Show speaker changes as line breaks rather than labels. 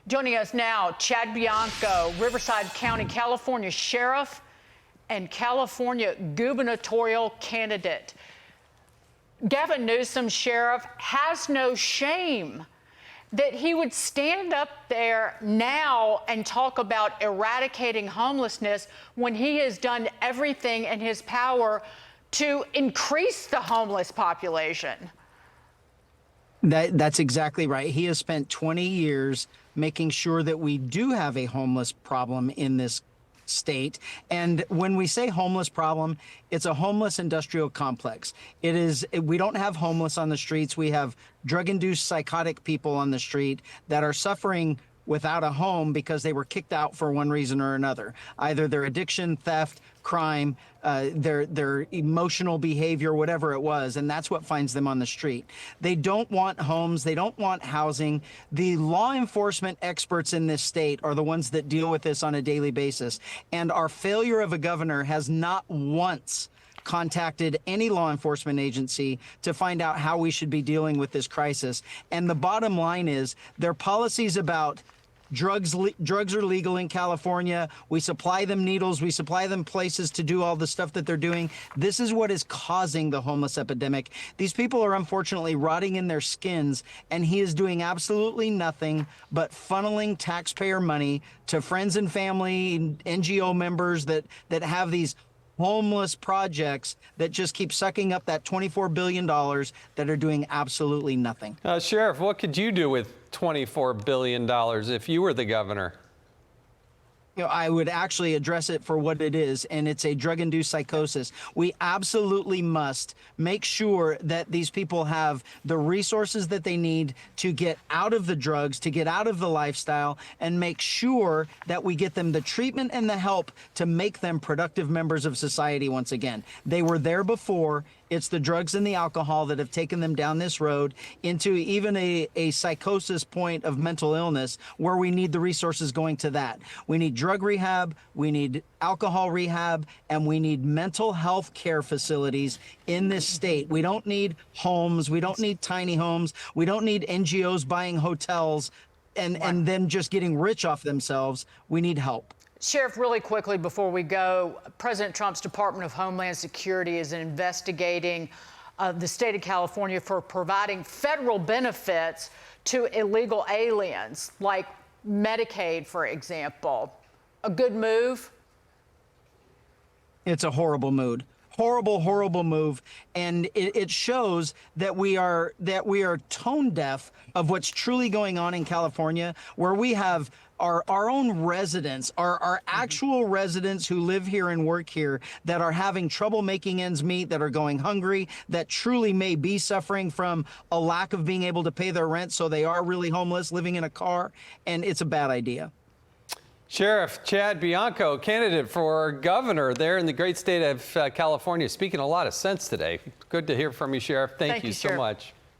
Joining us now, Chad Bianco, Riverside County, California Sheriff and California gubernatorial candidate. Gavin Newsom, Sheriff, has no shame that he would stand up there now and talk about eradicating homelessness when he has done everything in his power to increase the homeless population.
That's exactly right. He has spent 20 years making sure that we do have a homeless problem in this state. And when we say homeless problem, it's a homeless industrial complex. We don't have homeless on the streets. We have drug-induced psychotic people on the street that are suffering without a home because they were kicked out for one reason or another. Either their addiction, theft, crime, their emotional behavior, whatever it was, and that's what finds them on the street. They don't want homes. They don't want housing. The law enforcement experts in this state are the ones that deal with this on a daily basis. And our failure of a governor has not once contacted any law enforcement agency to find out how we should be dealing with this crisis. And the bottom line is their policies about drugs are legal in California. We supply them needles. We supply them places to do all the stuff that they're doing. This is what is causing the homeless epidemic. These people are unfortunately rotting in their skins, and he is doing absolutely nothing but funneling taxpayer money to friends and family, NGO members that have these homeless projects that just keep sucking up that $24 billion that are doing absolutely nothing.
Sheriff, what could you do with $24 billion if you were the governor?
You know, I would actually address it for what it is, and it's a drug-induced psychosis. We absolutely must make sure that these people have the resources that they need to get out of the drugs, to get out of the lifestyle, and make sure that we get them the treatment and the help to make them productive members of society once again. They were there before. It's the drugs and the alcohol that have taken them down this road into even a psychosis point of mental illness, where we need the resources going to that. We need drug rehab, we need alcohol rehab, and we need mental health care facilities in this state. We don't need homes, we don't need tiny homes, we don't need NGOs buying hotels and then just getting rich off themselves. We need help.
Sheriff, really quickly before we go, President Trump's Department of Homeland Security is investigating the state of California for providing federal benefits to illegal aliens, like Medicaid, for example. A good move?
It's a horrible move. Horrible move, and it shows that we are tone deaf of what's truly going on in California, where we have our own residents, our actual residents who live here and work here, that are having trouble making ends meet, that are going hungry, that truly may be suffering from a lack of being able to pay their rent, so they are really homeless, living in a car, and it's a bad idea.
Sheriff Chad Bianco, candidate for governor there in the great state of California, speaking a lot of sense today. Good to hear from you, Sheriff. Thank you so much.